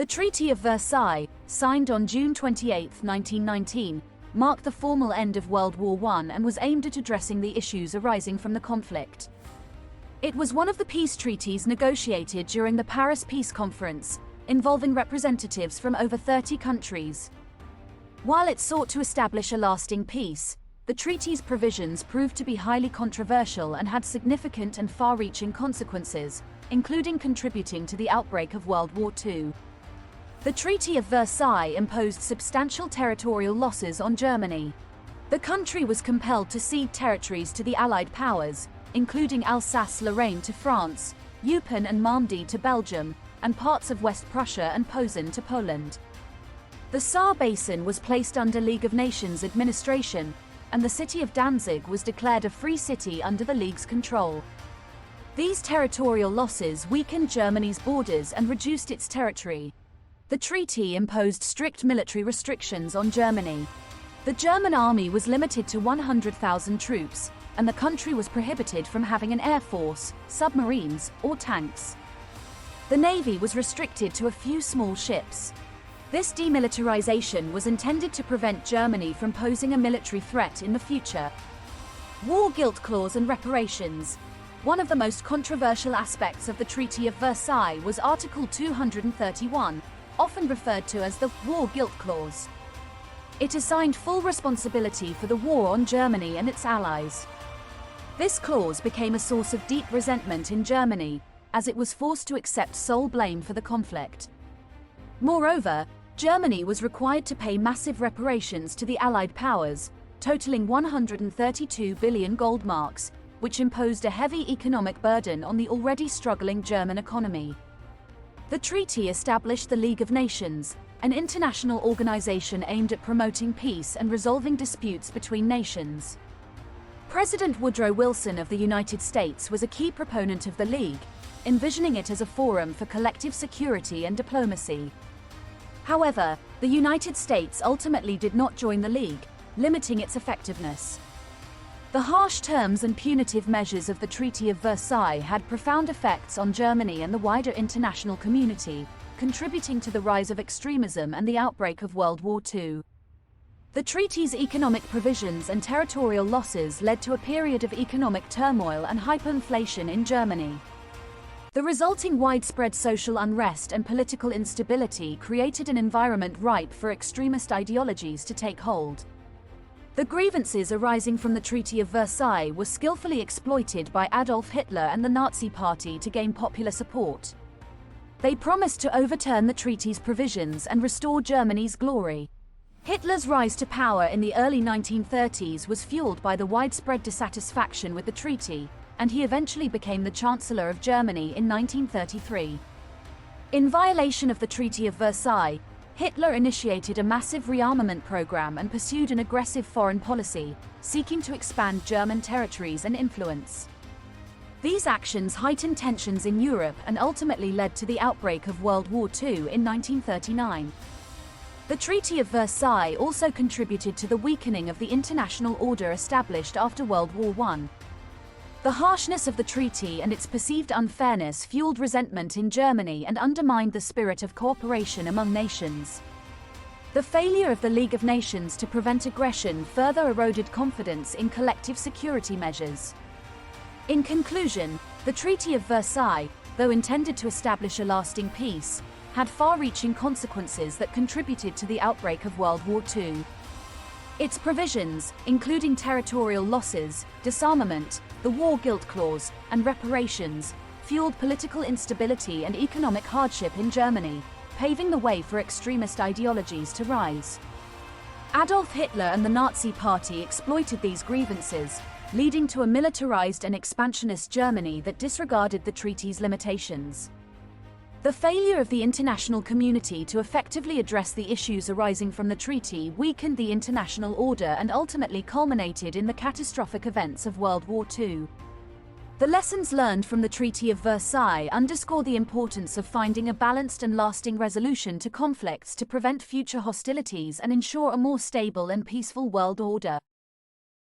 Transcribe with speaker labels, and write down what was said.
Speaker 1: The Treaty of Versailles, signed on June 28, 1919, marked the formal end of World War I and was aimed at addressing the issues arising from the conflict. It was one of the peace treaties negotiated during the Paris Peace Conference, involving representatives from over 30 countries. While it sought to establish a lasting peace, the treaty's provisions proved to be highly controversial and had significant and far-reaching consequences, including contributing to the outbreak of World War II. The Treaty of Versailles imposed substantial territorial losses on Germany. The country was compelled to cede territories to the Allied powers, including Alsace-Lorraine to France, Eupen and Normandy to Belgium, and parts of West Prussia and Posen to Poland. The Saar Basin was placed under League of Nations administration, and the city of Danzig was declared a free city under the League's control. These territorial losses weakened Germany's borders and reduced its territory. The treaty imposed strict military restrictions on Germany. The German army was limited to 100,000 troops, and the country was prohibited from having an air force, submarines, or tanks. The navy was restricted to a few small ships. This demilitarization was intended to prevent Germany from posing a military threat in the future. War guilt clause and reparations. One of the most controversial aspects of the Treaty of Versailles was Article 231, often referred to as the War Guilt Clause. It assigned full responsibility for the war on Germany and its allies. This clause became a source of deep resentment in Germany, as it was forced to accept sole blame for the conflict. Moreover, Germany was required to pay massive reparations to the Allied powers, totaling 132 billion gold marks, which imposed a heavy economic burden on the already struggling German economy. The treaty established the League of Nations, an international organization aimed at promoting peace and resolving disputes between nations. President Woodrow Wilson of the United States was a key proponent of the League, envisioning it as a forum for collective security and diplomacy. However, the United States ultimately did not join the League, limiting its effectiveness. The harsh terms and punitive measures of the Treaty of Versailles had profound effects on Germany and the wider international community, contributing to the rise of extremism and the outbreak of World War II. The treaty's economic provisions and territorial losses led to a period of economic turmoil and hyperinflation in Germany. The resulting widespread social unrest and political instability created an environment ripe for extremist ideologies to take hold. The grievances arising from the Treaty of Versailles were skillfully exploited by Adolf Hitler and the Nazi Party to gain popular support. They promised to overturn the treaty's provisions and restore Germany's glory. Hitler's rise to power in the early 1930s was fueled by the widespread dissatisfaction with the treaty, and he eventually became the Chancellor of Germany in 1933. In violation of the Treaty of Versailles, Hitler initiated a massive rearmament program and pursued an aggressive foreign policy, seeking to expand German territories and influence. These actions heightened tensions in Europe and ultimately led to the outbreak of World War II in 1939. The Treaty of Versailles also contributed to the weakening of the international order established after World War I. The harshness of the treaty and its perceived unfairness fueled resentment in Germany and undermined the spirit of cooperation among nations. The failure of the League of Nations to prevent aggression further eroded confidence in collective security measures. In conclusion, the Treaty of Versailles, though intended to establish a lasting peace, had far-reaching consequences that contributed to the outbreak of World War II. Its provisions, including territorial losses, disarmament, the War Guilt Clause, and reparations, fueled political instability and economic hardship in Germany, paving the way for extremist ideologies to rise. Adolf Hitler and the Nazi Party exploited these grievances, leading to a militarized and expansionist Germany that disregarded the treaty's limitations. The failure of the international community to effectively address the issues arising from the treaty weakened the international order and ultimately culminated in the catastrophic events of World War II. The lessons learned from the Treaty of Versailles underscore the importance of finding a balanced and lasting resolution to conflicts to prevent future hostilities and ensure a more stable and peaceful world order.